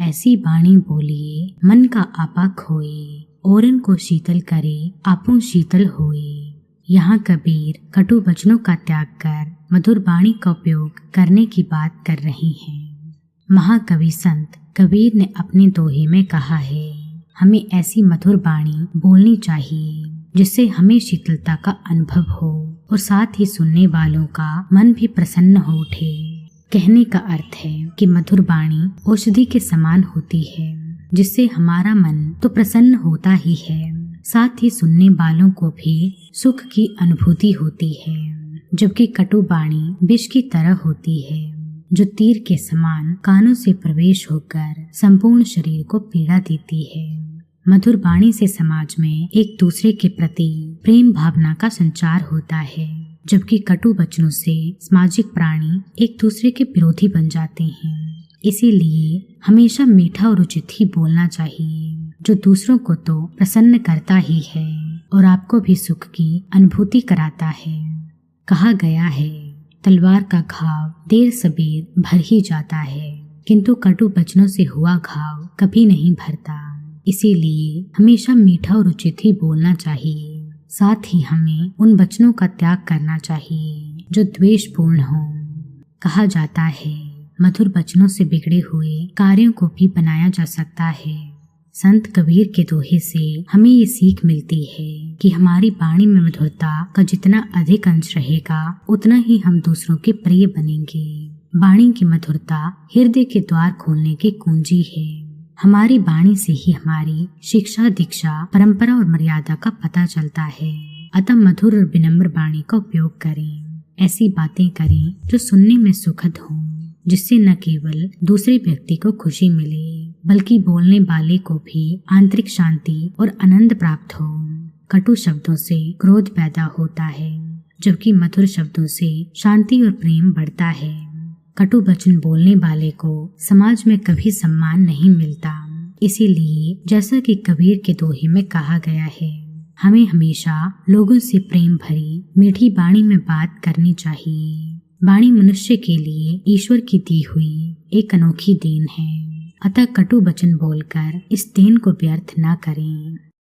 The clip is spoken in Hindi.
ऐसी बाणी बोलिए मन का आपा खोए, औरन को शीतल करे आपों शीतल होए। यहाँ कबीर कटु वचनों का त्याग कर मधुर बाणी का उपयोग करने की बात कर रही हैं। महाकवि संत कबीर ने अपने दोहे में कहा है, हमें ऐसी मधुर बाणी बोलनी चाहिए जिससे हमें शीतलता का अनुभव हो और साथ ही सुनने वालों का मन भी प्रसन्न हो उठे। कहने का अर्थ है कि मधुर बाणी औषधि के समान होती है, जिससे हमारा मन तो प्रसन्न होता ही है, साथ ही सुनने वालों को भी सुख की अनुभूति होती है। जबकि कटु बाणी विष की तरह होती है, जो तीर के समान कानों से प्रवेश होकर संपूर्ण शरीर को पीड़ा देती है। मधुर बाणी से समाज में एक दूसरे के प्रति प्रेम भावना का संचार होता है, जबकि कटु वचनों से सामाजिक प्राणी एक दूसरे के विरोधी बन जाते हैं। इसीलिए हमेशा मीठा और उचित ही बोलना चाहिए, जो दूसरों को तो प्रसन्न करता ही है और आपको भी सुख की अनुभूति कराता है। कहा गया है, तलवार का घाव देर सबेर भर ही जाता है, किंतु कटु वचनों से हुआ घाव कभी नहीं भरता। इसीलिए हमेशा मीठा और उचित ही बोलना चाहिए। साथ ही हमें उन वचनों का त्याग करना चाहिए जो द्वेषपूर्ण हो। कहा जाता है, मधुर वचनों से बिगड़े हुए कार्यों को भी बनाया जा सकता है। संत कबीर के दोहे से हमें ये सीख मिलती है कि हमारी वाणी में मधुरता का जितना अधिक अंश रहेगा, उतना ही हम दूसरों के प्रिय बनेंगे। वाणी की मधुरता हृदय के द्वार खोलने की कुंजी है। हमारी वाणी से ही हमारी शिक्षा, दीक्षा, परंपरा और मर्यादा का पता चलता है। अतः मधुर और विनम्र वाणी का उपयोग करें। ऐसी बातें करें जो सुनने में सुखद हों, जिससे न केवल दूसरे व्यक्ति को खुशी मिले, बल्कि बोलने वाले को भी आंतरिक शांति और आनंद प्राप्त हो। कटु शब्दों से क्रोध पैदा होता है, जबकि मधुर शब्दों से शांति और प्रेम बढ़ता है। कटु वचन बोलने वाले को समाज में कभी सम्मान नहीं मिलता। इसीलिए जैसा कि कबीर के दोहे में कहा गया है, हमें हमेशा लोगों से प्रेम भरी मीठी वाणी में बात करनी चाहिए। वाणी मनुष्य के लिए ईश्वर की दी हुई एक अनोखी देन है। अतः कटु वचन बोलकर इस देन को व्यर्थ न करें।